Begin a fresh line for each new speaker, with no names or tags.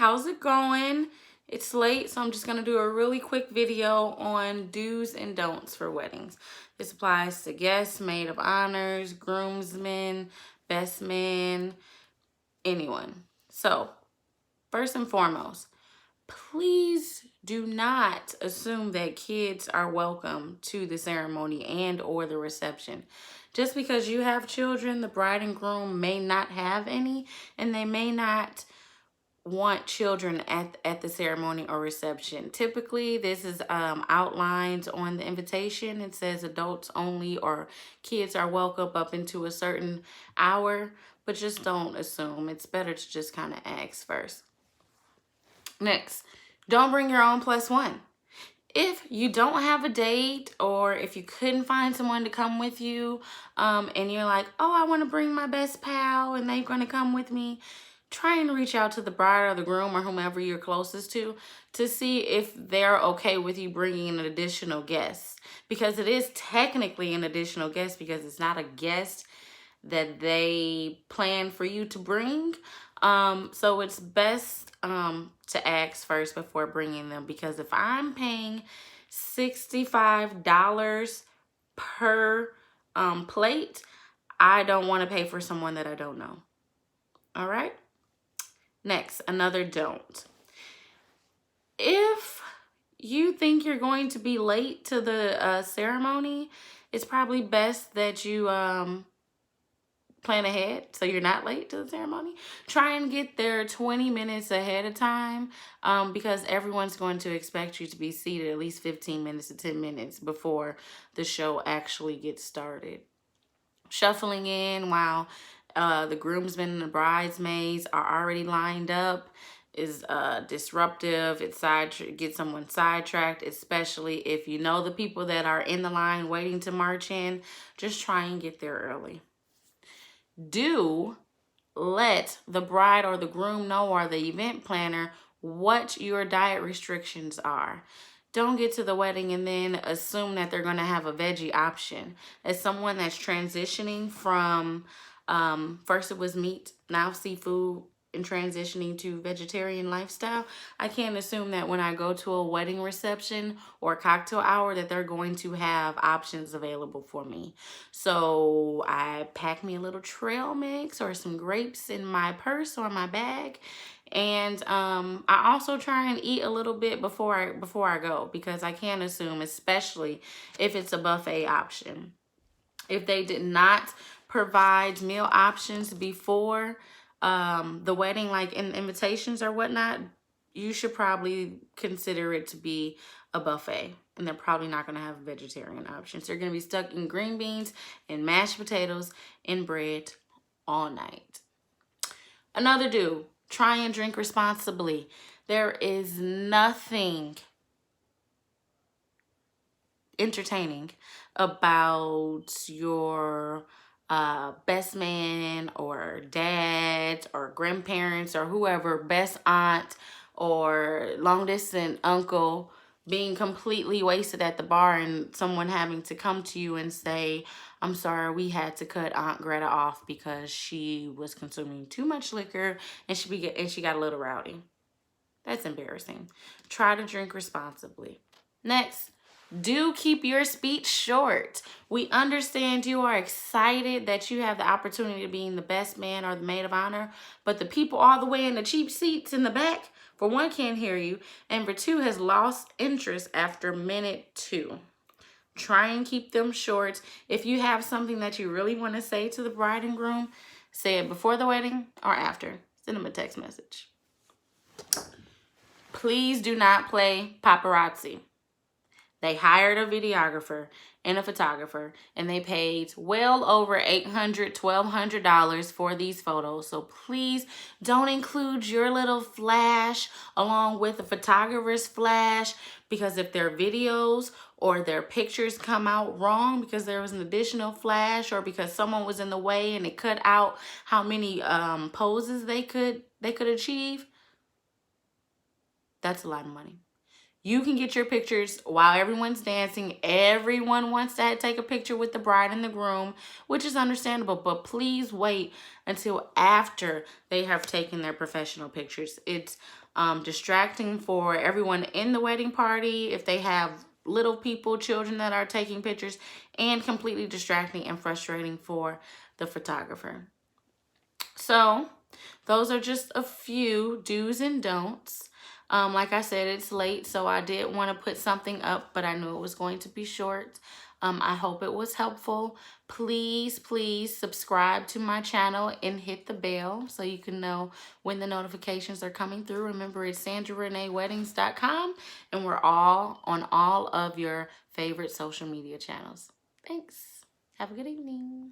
how's it going? It's late, so I'm just gonna do a really quick video on do's and don'ts for weddings. This applies to guests, maid of honors, groomsmen, best man, anyone. So, first and foremost, please do not assume that kids are welcome to the ceremony and or the reception. Just because you have children, the bride and groom may not have any, and they may not want children at the ceremony or reception. Typically, this is outlined on the invitation. It says adults only or kids are welcome up into a certain hour, but just don't assume. It's better to just kind of ask first. Next, don't bring your own plus one. If you don't have a date or if you couldn't find someone to come with you and you're like, oh, I want to bring my best pal and they're going to come with me, try and reach out to the bride or the groom or whomever you're closest to see if they're okay with you bringing an additional guest. Because it is technically an additional guest because it's not a guest that they plan for you to bring. So it's best to ask first before bringing them, because if I'm paying $65 per plate, I don't want to pay for someone that I don't know. All right. Next, another don't. If you think you're going to be late to the ceremony, it's probably best that you plan ahead so you're not late to the ceremony. Try and get there 20 minutes ahead of time because everyone's going to expect you to be seated at least 15 minutes to 10 minutes before the show actually gets started. Shuffling in while the groomsmen and the bridesmaids are already lined up is disruptive. It gets someone sidetracked, especially if you know the people that are in the line waiting to march in. Just try and get there early. Do let the bride or the groom know, or the event planner, what your diet restrictions are. Don't get to the wedding and then assume that they're going to have a veggie option. As someone that's transitioning from, first it was meat, now seafood, and transitioning to vegetarian lifestyle, I can't assume that when I go to a wedding reception or cocktail hour that they're going to have options available for me. So I pack me a little trail mix or some grapes in my purse or my bag. And I also try and eat a little bit before I go, because I can't assume, especially if it's a buffet option. If they did not provide meal options before the wedding, like in invitations or whatnot, you should probably consider it to be a buffet. And they're probably not going to have vegetarian options. They're going to be stuck in green beans and mashed potatoes and bread all night. Another do, try and drink responsibly. There is nothing entertaining about your best man or dad or grandparents or whoever, best aunt or long distance uncle being completely wasted at the bar and someone having to come to you and say, I'm sorry, we had to cut Aunt Greta off because she was consuming too much liquor and she got a little rowdy. That's embarrassing. Try to drink responsibly. Next, do keep your speech short. We understand you are excited that you have the opportunity to be the best man or the maid of honor, but the people all the way in the cheap seats in the back, for one, can't hear you, and for two, has lost interest after minute 2. Try and keep them short. If you have something that you really want to say to the bride and groom, say it before the wedding or after. Send them a text message. Please do not play paparazzi. They hired a videographer and a photographer, and they paid well over $800, $1,200 for these photos. So please don't include your little flash along with the photographer's flash, because if their videos or their pictures come out wrong because there was an additional flash or because someone was in the way and it cut out how many poses they could achieve, that's a lot of money. You can get your pictures while everyone's dancing. Everyone wants to take a picture with the bride and the groom, which is understandable, but please wait until after they have taken their professional pictures. It's distracting for everyone in the wedding party if they have little people, children that are taking pictures, and completely distracting and frustrating for the photographer. So those are just a few do's and don'ts. Like I said, it's late, so I did want to put something up, but I knew it was going to be short. I hope it was helpful. Please, please subscribe to my channel and hit the bell so you can know when the notifications are coming through. Remember, it's SandraReneeWeddings.com, and we're all on all of your favorite social media channels. Thanks. Have a good evening.